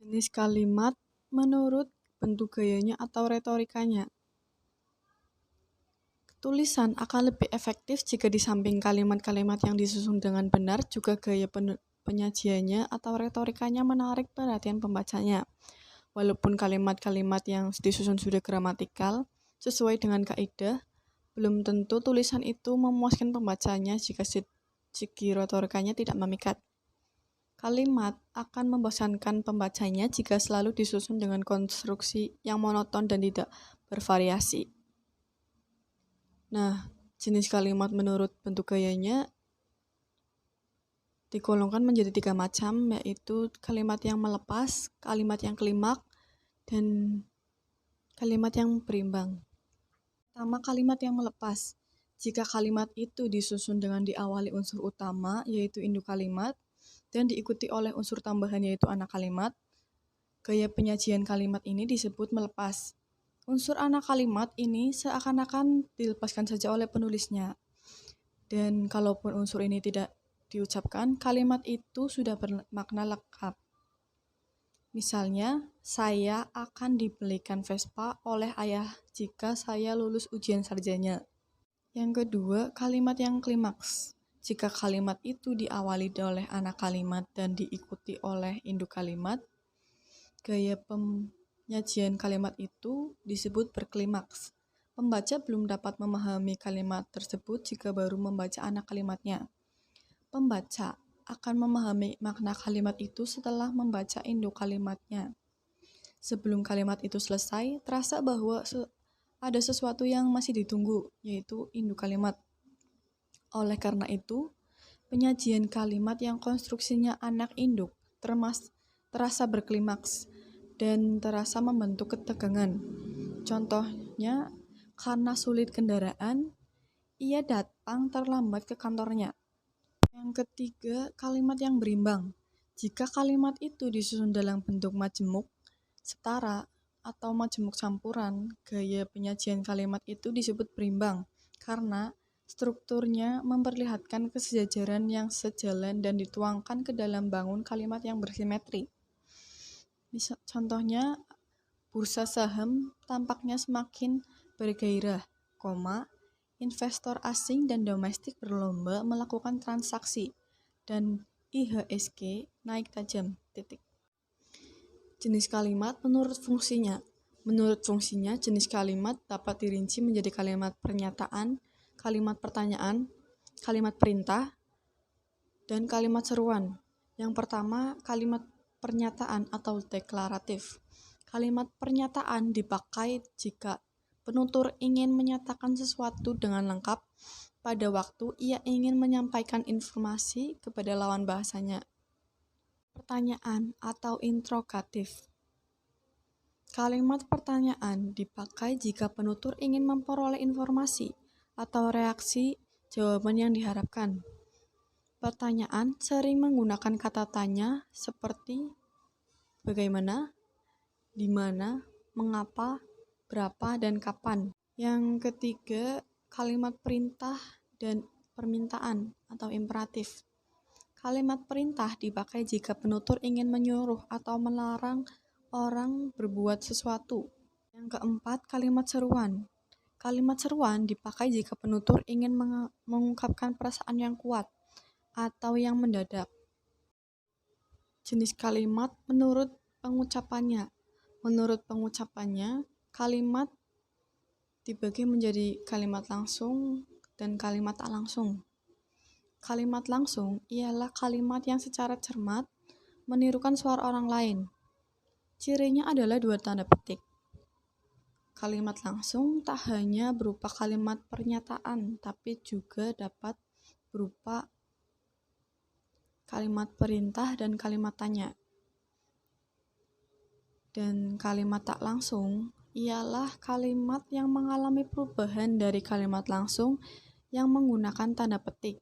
Jenis kalimat menurut bentuk gayanya atau retorikanya. Tulisan akan lebih efektif jika di samping kalimat-kalimat yang disusun dengan benar, juga gaya penyajiannya atau retorikanya menarik perhatian pembacanya. Walaupun kalimat-kalimat yang disusun sudah gramatikal, sesuai dengan kaidah, belum tentu tulisan itu memuaskan pembacanya jika segi retorikanya tidak memikat. Kalimat akan membosankan pembacanya jika selalu disusun dengan konstruksi yang monoton dan tidak bervariasi. Nah, jenis kalimat menurut bentuk gayanya digolongkan menjadi 3 macam, yaitu kalimat yang melepas, kalimat yang kelimak, dan kalimat yang berimbang. Pertama, kalimat yang melepas. Jika kalimat itu disusun dengan diawali unsur utama, yaitu induk kalimat, dan diikuti oleh unsur tambahan, yaitu anak kalimat, gaya penyajian kalimat ini disebut melepas. Unsur anak kalimat ini seakan-akan dilepaskan saja oleh penulisnya. Dan kalaupun unsur ini tidak diucapkan, kalimat itu sudah bermakna lengkap. Misalnya, saya akan dibelikan Vespa oleh ayah jika saya lulus ujian sarjana. Yang kedua, kalimat yang klimaks. Jika kalimat itu diawali oleh anak kalimat dan diikuti oleh induk kalimat, gaya penyajian kalimat itu disebut berklimaks. Pembaca belum dapat memahami kalimat tersebut jika baru membaca anak kalimatnya. Pembaca akan memahami makna kalimat itu setelah membaca induk kalimatnya. Sebelum kalimat itu selesai, terasa bahwa ada sesuatu yang masih ditunggu, yaitu induk kalimat. Oleh karena itu, penyajian kalimat yang konstruksinya anak induk terasa berklimaks dan terasa membentuk ketegangan. Contohnya, karena sulit kendaraan, ia datang terlambat ke kantornya. Yang ketiga, kalimat yang berimbang. Jika kalimat itu disusun dalam bentuk majemuk, setara, atau majemuk campuran, gaya penyajian kalimat itu disebut berimbang karena strukturnya memperlihatkan kesejajaran yang sejalan dan dituangkan ke dalam bangun kalimat yang bersimetri. Contohnya, bursa saham tampaknya semakin bergairah, investor asing dan domestik berlomba melakukan transaksi, dan IHSG naik tajam. Jenis kalimat menurut fungsinya. Menurut fungsinya, jenis kalimat dapat dirinci menjadi kalimat pernyataan, kalimat pertanyaan, kalimat perintah, dan kalimat seruan. Yang pertama, kalimat pernyataan atau deklaratif. Kalimat pernyataan dipakai jika penutur ingin menyatakan sesuatu dengan lengkap pada waktu ia ingin menyampaikan informasi kepada lawan bahasanya. Pertanyaan atau interrogatif. Kalimat pertanyaan dipakai jika penutur ingin memperoleh informasi atau reaksi jawaban yang diharapkan. Pertanyaan sering menggunakan kata tanya seperti bagaimana, di mana, mengapa, berapa, dan kapan. Yang ketiga, kalimat perintah dan permintaan atau imperatif. Kalimat perintah dipakai jika penutur ingin menyuruh atau melarang orang berbuat sesuatu. Yang keempat, kalimat seruan. Kalimat seruan dipakai jika penutur ingin mengungkapkan perasaan yang kuat atau yang mendadak. Jenis kalimat menurut pengucapannya. Menurut pengucapannya, kalimat dibagi menjadi kalimat langsung dan kalimat tak langsung. Kalimat langsung ialah kalimat yang secara cermat menirukan suara orang lain. Cirinya adalah 2 tanda petik. Kalimat langsung tak hanya berupa kalimat pernyataan, tapi juga dapat berupa kalimat perintah dan kalimat tanya. Dan kalimat tak langsung ialah kalimat yang mengalami perubahan dari kalimat langsung yang menggunakan tanda petik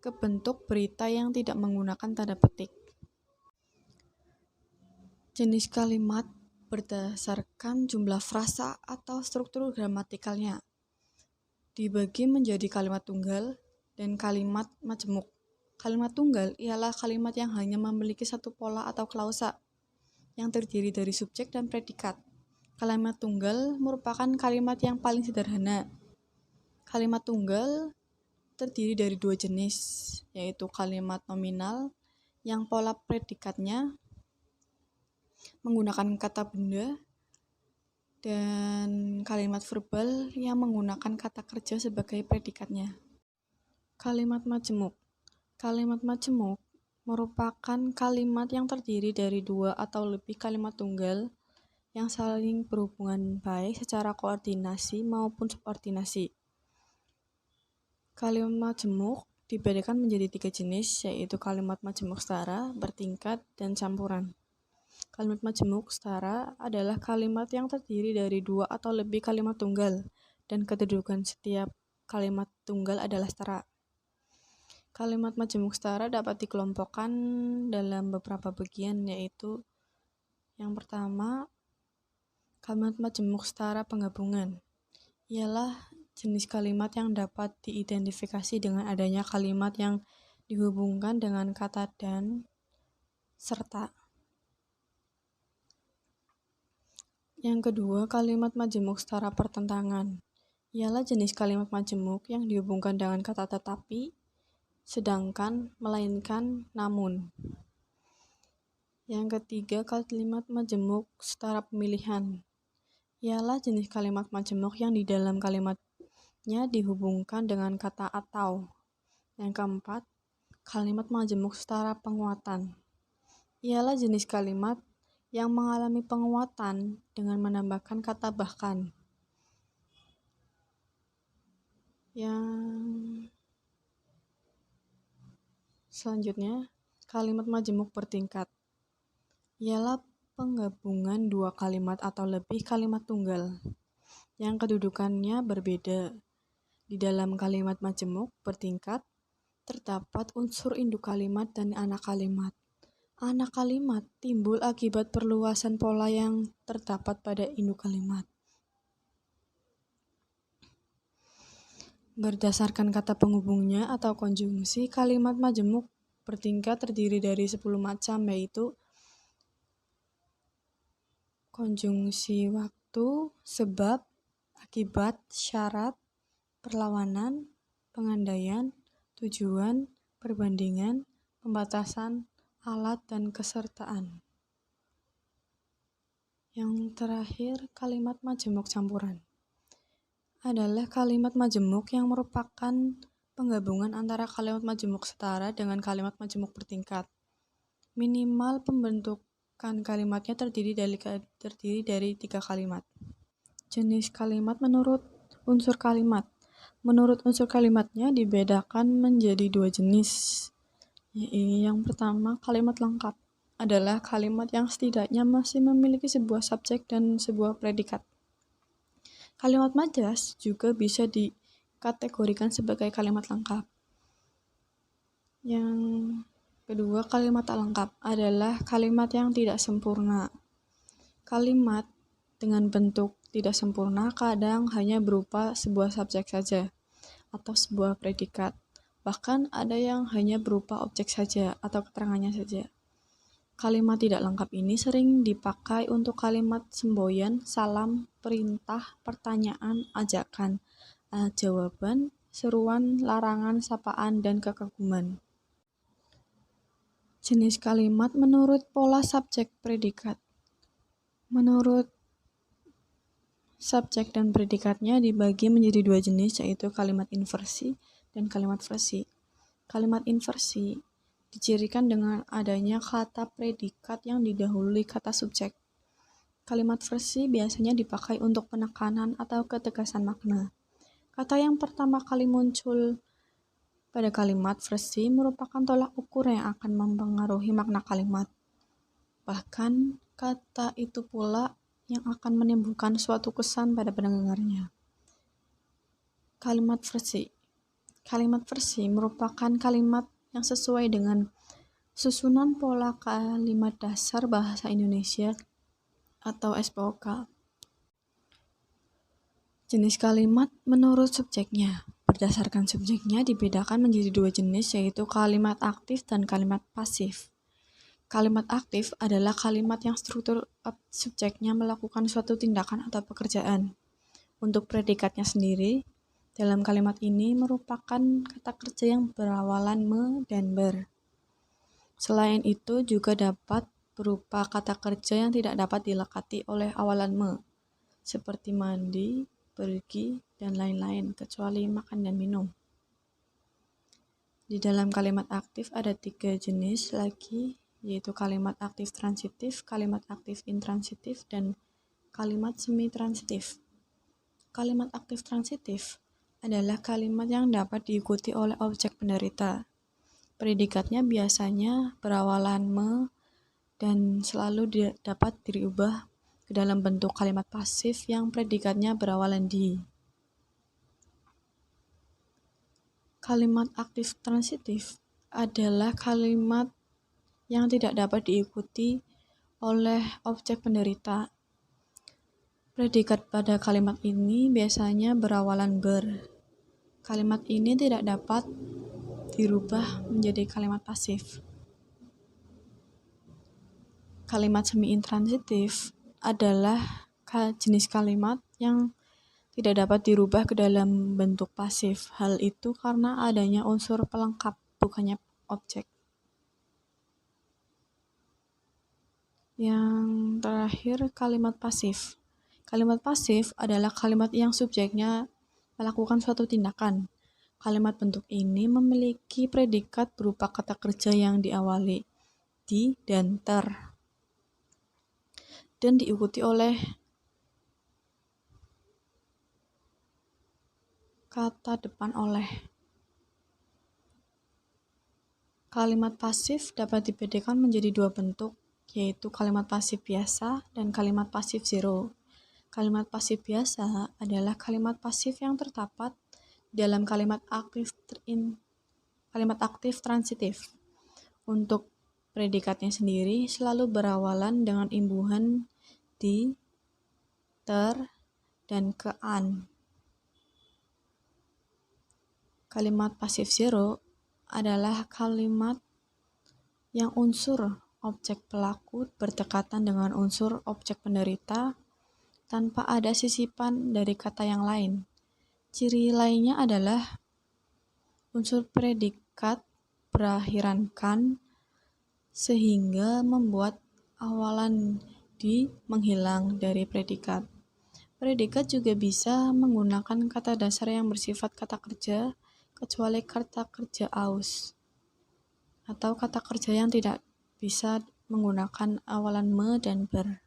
ke bentuk berita yang tidak menggunakan tanda petik. Jenis kalimat berdasarkan jumlah frasa atau struktur gramatikalnya. Dibagi menjadi kalimat tunggal dan kalimat majemuk. Kalimat tunggal ialah kalimat yang hanya memiliki satu pola atau klausa. yang terdiri dari subjek dan predikat. Kalimat tunggal merupakan kalimat yang paling sederhana. Kalimat tunggal terdiri dari dua jenis, yaitu kalimat nominal yang pola predikatnya menggunakan kata benda, dan kalimat verbal yang menggunakan kata kerja sebagai predikatnya. Kalimat majemuk. Kalimat majemuk merupakan kalimat yang terdiri dari dua atau lebih kalimat tunggal yang saling berhubungan baik secara koordinasi maupun subordinasi. Kalimat majemuk dibedakan menjadi 3 jenis, yaitu kalimat majemuk setara, bertingkat, dan campuran. Kalimat majemuk setara adalah kalimat yang terdiri dari dua atau lebih kalimat tunggal, dan kedudukan setiap kalimat tunggal adalah setara. Kalimat majemuk setara dapat dikelompokkan dalam beberapa bagian, yaitu yang pertama, kalimat majemuk setara penggabungan. Ialah jenis kalimat yang dapat diidentifikasi dengan adanya kalimat yang dihubungkan dengan kata dan, serta. Yang kedua, kalimat majemuk setara pertentangan. Ialah jenis kalimat majemuk yang dihubungkan dengan kata tetapi, sedangkan, melainkan, namun. Yang ketiga, kalimat majemuk setara pemilihan. Ialah jenis kalimat majemuk yang di dalam kalimatnya dihubungkan dengan kata atau. Yang keempat, kalimat majemuk setara penguatan. Ialah jenis kalimat yang mengalami penguatan dengan menambahkan kata bahkan. Yang selanjutnya, kalimat majemuk bertingkat. Ialah penggabungan dua kalimat atau lebih kalimat tunggal yang kedudukannya berbeda. Di dalam kalimat majemuk bertingkat terdapat unsur induk kalimat dan anak kalimat. Anak kalimat timbul akibat perluasan pola yang terdapat pada induk kalimat. Berdasarkan kata penghubungnya atau konjungsi, kalimat majemuk bertingkat terdiri dari 10 macam, yaitu konjungsi waktu, sebab, akibat, syarat, perlawanan, pengandaian, tujuan, perbandingan, pembatasan, alat, dan kesertaan. Yang terakhir, kalimat majemuk campuran adalah kalimat majemuk yang merupakan penggabungan antara kalimat majemuk setara dengan kalimat majemuk bertingkat. Minimal pembentukan kalimatnya terdiri dari 3 kalimat. Jenis kalimat menurut unsur kalimat. Menurut unsur kalimatnya dibedakan menjadi 2 jenis. Yang pertama, kalimat lengkap adalah kalimat yang setidaknya masih memiliki sebuah subjek dan sebuah predikat. Kalimat majas juga bisa dikategorikan sebagai kalimat lengkap. Yang kedua, kalimat tak lengkap adalah kalimat yang tidak sempurna. Kalimat dengan bentuk tidak sempurna kadang hanya berupa sebuah subjek saja atau sebuah predikat. Bahkan ada yang hanya berupa objek saja atau keterangannya saja. Kalimat tidak lengkap ini sering dipakai untuk kalimat semboyan, salam, perintah, pertanyaan, ajakan, jawaban, seruan, larangan, sapaan, dan kekaguman. Jenis kalimat menurut pola subjek predikat. Menurut subjek dan predikatnya dibagi menjadi 2 jenis, yaitu kalimat inversi dan kalimat versi. Kalimat inversi dicirikan dengan adanya kata predikat yang didahului kata subjek. Kalimat versi biasanya dipakai untuk penekanan atau ketegasan makna. Kata yang pertama kali muncul pada kalimat versi merupakan tolak ukur yang akan mempengaruhi makna kalimat. Bahkan kata itu pula yang akan menimbulkan suatu kesan pada pendengarnya. Kalimat versi. Kalimat versi merupakan kalimat yang sesuai dengan susunan pola kalimat dasar bahasa Indonesia atau SPOK. Jenis kalimat menurut subjeknya. Berdasarkan subjeknya dibedakan menjadi 2 jenis, yaitu kalimat aktif dan kalimat pasif. Kalimat aktif adalah kalimat yang struktur subjeknya melakukan suatu tindakan atau pekerjaan. Untuk predikatnya sendiri, dalam kalimat ini merupakan kata kerja yang berawalan me dan ber. Selain itu juga dapat berupa kata kerja yang tidak dapat dilekati oleh awalan me, seperti mandi, pergi, dan lain-lain, kecuali makan dan minum. Di dalam kalimat aktif ada 3 jenis lagi, yaitu kalimat aktif transitif, kalimat aktif intransitif, dan kalimat semi-transitif. Kalimat aktif transitif adalah kalimat yang dapat diikuti oleh objek penderita. Predikatnya biasanya berawalan me dan selalu dapat diubah ke dalam bentuk kalimat pasif yang predikatnya berawalan di. Kalimat aktif transitif adalah kalimat yang tidak dapat diikuti oleh objek penderita. Predikat pada kalimat ini biasanya berawalan ber. Kalimat ini tidak dapat dirubah menjadi kalimat pasif. Kalimat semi-intransitif adalah jenis kalimat yang tidak dapat dirubah ke dalam bentuk pasif. Hal itu karena adanya unsur pelengkap, bukannya objek. Yang terakhir, kalimat pasif. Kalimat pasif adalah kalimat yang subjeknya melakukan suatu tindakan. Kalimat bentuk ini memiliki predikat berupa kata kerja yang diawali di dan ter, dan diikuti oleh kata depan oleh. Kalimat pasif dapat dibedakan menjadi 2 bentuk, yaitu kalimat pasif biasa dan kalimat pasif zero. Kalimat pasif biasa adalah kalimat pasif yang terdapat dalam kalimat aktif transitif. Untuk predikatnya sendiri selalu berawalan dengan imbuhan di, ter, dan ke an. Kalimat pasif zero adalah kalimat yang unsur objek pelaku berdekatan dengan unsur objek penderita tanpa ada sisipan dari kata yang lain. Ciri lainnya adalah unsur predikat berakhiran kan sehingga membuat awalan di menghilang dari predikat. Predikat juga bisa menggunakan kata dasar yang bersifat kata kerja, kecuali kata kerja aus, atau kata kerja yang tidak bisa menggunakan awalan me dan ber.